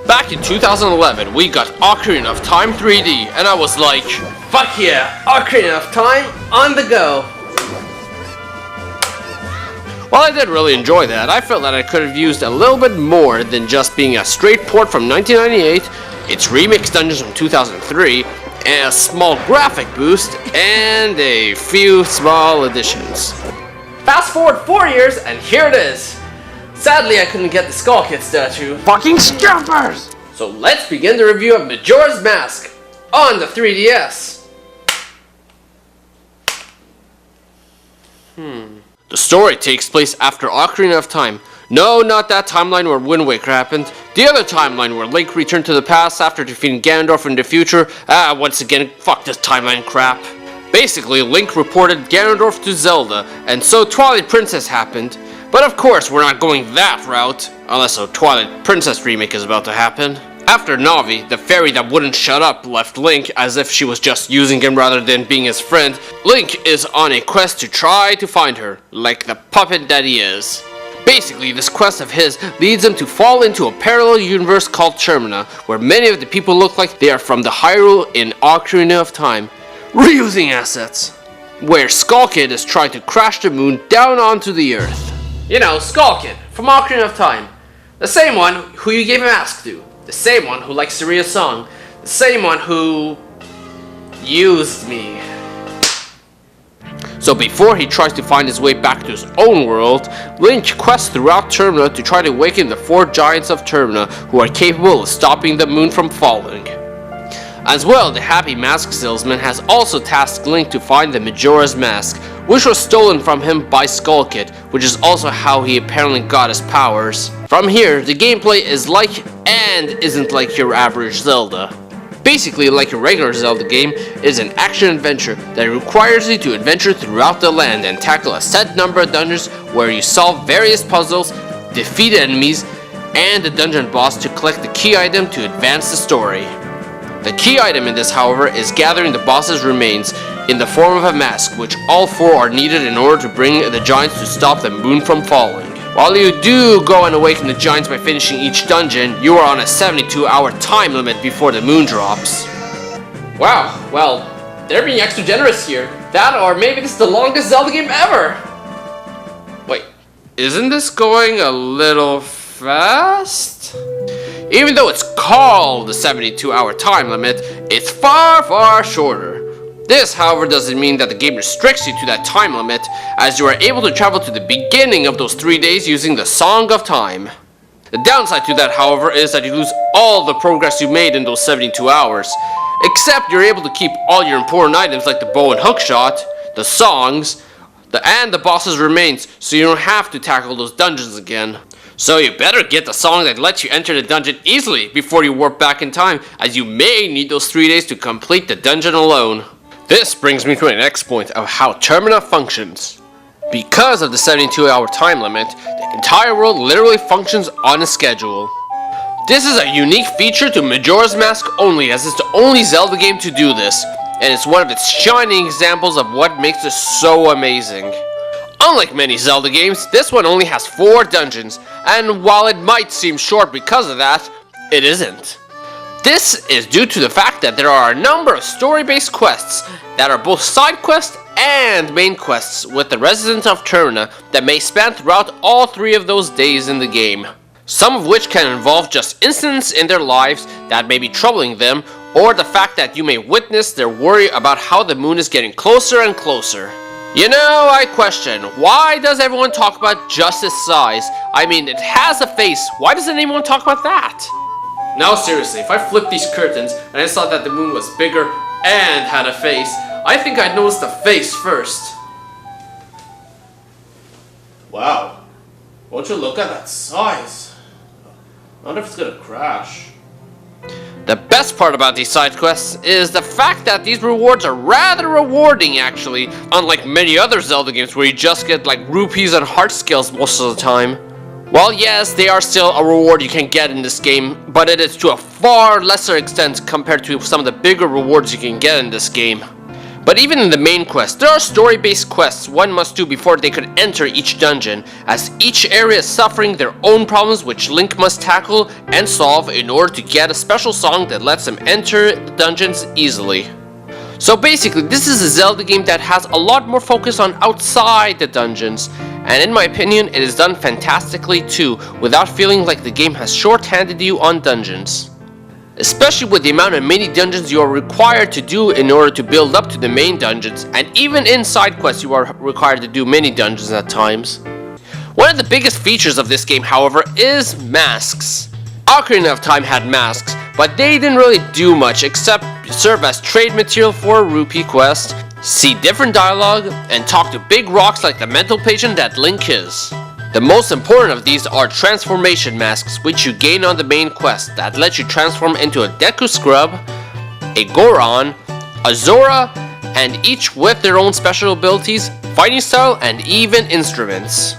Back in 2011, we got Ocarina of Time 3D, and I was like, fuck yeah, Ocarina of Time on the go. While I did really enjoy that, I felt that I could have used a little bit more than just being a straight port from 1998, its remix dungeons from 2003, and a small graphic boost, and a few small additions. Fast forward 4 years, and here it is. Sadly, I couldn't get the Skull Kid statue. Fucking scammers! So let's begin the review of Majora's Mask on the 3DS. The story takes place after Ocarina of Time. No, not that timeline where Wind Waker happened. The other timeline where Link returned to the past after defeating Ganondorf in the future. Once again, fuck this timeline crap. Basically, Link reported Ganondorf to Zelda, and so Twilight Princess happened. But of course, we're not going that route, unless a Twilight Princess remake is about to happen. After Navi, the fairy that wouldn't shut up, left Link as if she was just using him rather than being his friend, Link is on a quest to try to find her, like the puppet that he is. Basically, this quest of his leads him to fall into a parallel universe called Termina, where many of the people look like they are from the Hyrule in Ocarina of Time, reusing assets, where Skull Kid is trying to crash the moon down onto the Earth. You know, Skull Kid, from Ocarina of Time. The same one who you gave a mask to. The same one who likes Saria's song. The same one who used me. So before he tries to find his way back to his own world, Link quests throughout Termina to try to awaken the 4 giants of Termina who are capable of stopping the moon from falling. As well, the happy mask salesman has also tasked Link to find the Majora's Mask, which was stolen from him by Skull Kid, which is also how he apparently got his powers. From here, the gameplay is like and isn't like your average Zelda. Basically, like a regular Zelda game, it is an action-adventure that requires you to adventure throughout the land and tackle a set number of dungeons where you solve various puzzles, defeat enemies, and the dungeon boss to collect the key item to advance the story. The key item in this, however, is gathering the boss's remains in the form of a mask, which all 4 are needed in order to bring the giants to stop the moon from falling. While you do go and awaken the giants by finishing each dungeon, you are on a 72-hour time limit before the moon drops. Wow, well, they're being extra generous here. That, or maybe this is the longest Zelda game ever! Wait, isn't this going a little fast? Even though it's called the 72-hour time limit, it's far, far shorter. This, however, doesn't mean that the game restricts you to that time limit, as you are able to travel to the beginning of those 3 days using the Song of Time. The downside to that, however, is that you lose all the progress you made in those 72 hours, except you're able to keep all your important items like the bow and hookshot, the songs, and the boss's remains, so you don't have to tackle those dungeons again. So you better get the song that lets you enter the dungeon easily before you warp back in time, as you may need those 3 days to complete the dungeon alone. This brings me to my next point of how Termina functions. Because of the 72-hour time limit, the entire world literally functions on a schedule. This is a unique feature to Majora's Mask only, as it's the only Zelda game to do this, and it's one of its shining examples of what makes it so amazing. Unlike many Zelda games, this one only has 4 dungeons, and while it might seem short because of that, it isn't. This is due to the fact that there are a number of story-based quests that are both side quests and main quests with the residents of Termina that may span throughout all 3 of those days in the game. Some of which can involve just incidents in their lives that may be troubling them, or the fact that you may witness their worry about how the moon is getting closer and closer. You know, I question, why does everyone talk about just its size? I mean, it has a face, why doesn't anyone talk about that? Now seriously, if I flipped these curtains and I saw that the moon was bigger and had a face, I think I'd notice the face first. Wow, won't you look at that size? I wonder if it's gonna crash. The best part about these side quests is the fact that these rewards are rather rewarding actually, unlike many other Zelda games where you just get like rupees and heart scales most of the time. Well, yes, they are still a reward you can get in this game, but it is to a far lesser extent compared to some of the bigger rewards you can get in this game. But even in the main quest, there are story-based quests one must do before they could enter each dungeon, as each area is suffering their own problems which Link must tackle and solve in order to get a special song that lets him enter the dungeons easily. So basically, this is a Zelda game that has a lot more focus on outside the dungeons, and in my opinion, it is done fantastically too, without feeling like the game has short-handed you on dungeons. Especially with the amount of mini dungeons you are required to do in order to build up to the main dungeons, and even in side quests you are required to do mini dungeons at times. One of the biggest features of this game, however, is masks. Ocarina of Time had masks, but they didn't really do much except serve as trade material for a rupee quest, see different dialogue, and talk to big rocks like the mental patient that Link is. The most important of these are transformation masks, which you gain on the main quest that let you transform into a Deku Scrub, a Goron, a Zora, and each with their own special abilities, fighting style, and even instruments.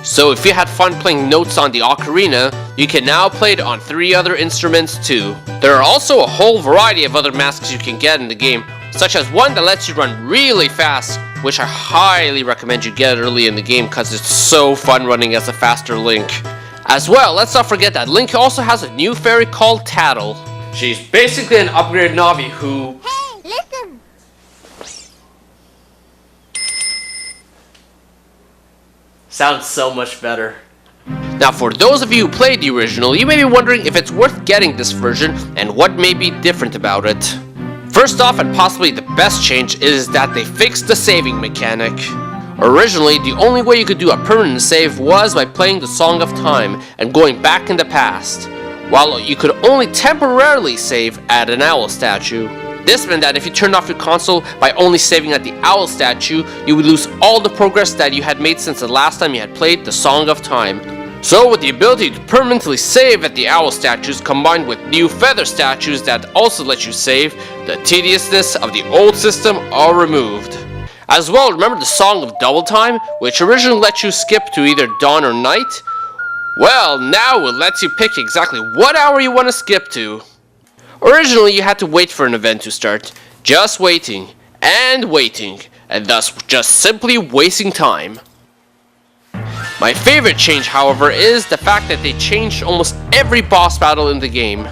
So if you had fun playing notes on the Ocarina, you can now play it on 3 other instruments too. There are also a whole variety of other masks you can get in the game, such as one that lets you run really fast, which I highly recommend you get early in the game because it's so fun running as a faster Link. As well, let's not forget that Link also has a new fairy called Tattle. She's basically an upgraded Navi who... Hey, listen! Sounds so much better. Now for those of you who played the original, you may be wondering if it's worth getting this version and what may be different about it. First off, and possibly the best change, is that they fixed the saving mechanic. Originally, the only way you could do a permanent save was by playing the Song of Time and going back in the past, while you could only temporarily save at an owl statue. This meant that if you turned off your console by only saving at the owl statue, you would lose all the progress that you had made since the last time you had played the Song of Time. So with the ability to permanently save at the owl statues combined with new feather statues that also let you save, the tediousness of the old system are removed. As well, remember the Song of Double Time, which originally let you skip to either dawn or night? Well, now it lets you pick exactly what hour you want to skip to. Originally, you had to wait for an event to start, just waiting, and thus just simply wasting time. My favorite change, however, is the fact that they changed almost every boss battle in the game.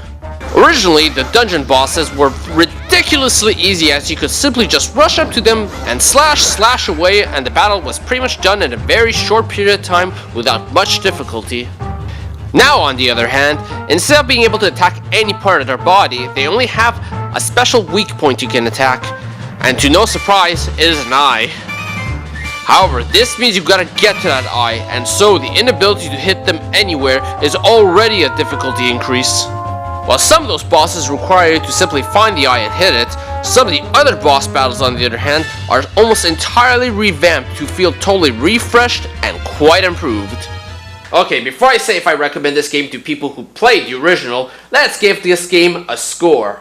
Originally, the dungeon bosses were ridiculously easy as you could simply just rush up to them and slash away, and the battle was pretty much done in a very short period of time without much difficulty. Now, on the other hand, instead of being able to attack any part of their body, they only have a special weak point you can attack, and to no surprise, it is an eye. However, this means you've got to get to that eye, and so the inability to hit them anywhere is already a difficulty increase. While some of those bosses require you to simply find the eye and hit it, some of the other boss battles on the other hand are almost entirely revamped to feel totally refreshed and quite improved. Okay, before I say if I recommend this game to people who played the original, let's give this game a score.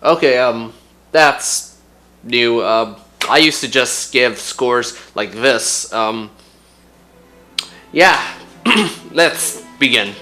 Okay, that's new. I used to just give scores like this. Yeah, let's begin.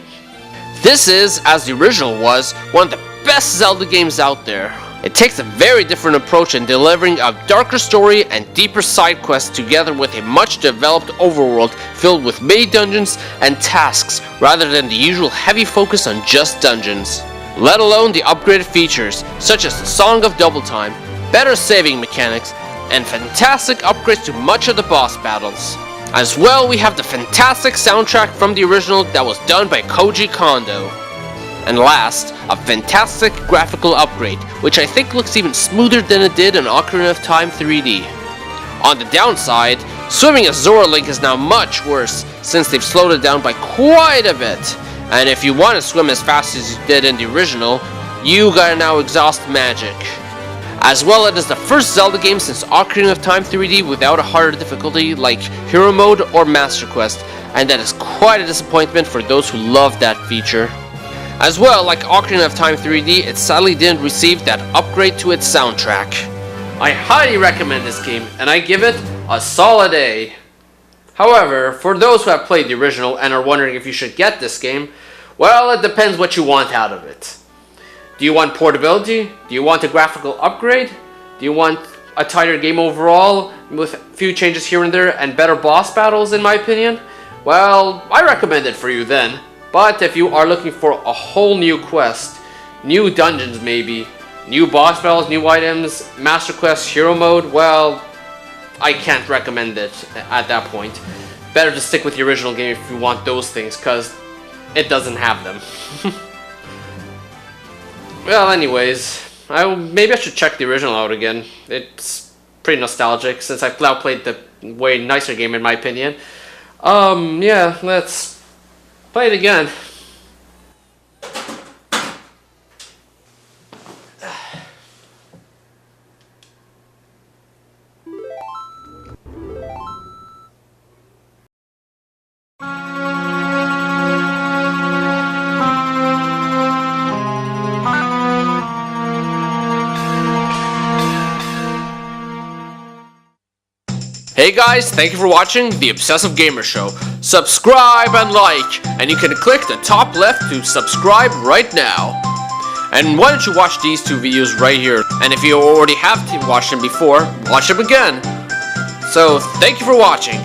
This is, as the original was, one of the best Zelda games out there. It takes a very different approach in delivering a darker story and deeper side quests together with a much developed overworld filled with many dungeons and tasks rather than the usual heavy focus on just dungeons. Let alone the upgraded features such as the Song of Double Time, better saving mechanics, and fantastic upgrades to much of the boss battles. As well, we have the fantastic soundtrack from the original that was done by Koji Kondo. And last, a fantastic graphical upgrade, which I think looks even smoother than it did in Ocarina of Time 3D. On the downside, swimming as Zora Link is now much worse, since they've slowed it down by quite a bit. And if you want to swim as fast as you did in the original, you gotta now exhaust magic. As well, it is the first Zelda game since Ocarina of Time 3D without a harder difficulty like Hero Mode or Master Quest, and that is quite a disappointment for those who love that feature. As well, like Ocarina of Time 3D, it sadly didn't receive that upgrade to its soundtrack. I highly recommend this game, and I give it a solid A. However, for those who have played the original and are wondering if you should get this game, well, it depends what you want out of it. Do you want portability? Do you want a graphical upgrade? Do you want a tighter game overall with a few changes here and there and better boss battles, in my opinion? Well, I recommend it for you then. But if you are looking for a whole new quest, new dungeons maybe, new boss battles, new items, Master Quest, Hero Mode, well, I can't recommend it at that point. Better to stick with the original game if you want those things, because it doesn't have them. Well, anyways, maybe I should check the original out again. It's pretty nostalgic, since I've now played the way nicer game in my opinion. Yeah, let's play it again. Hey guys, thank you for watching the Obsessive Gamer Show. Subscribe and like, and you can click the top left to subscribe right now. And why don't you watch these two videos right here? And if you already have watched them before, watch them again. So, thank you for watching.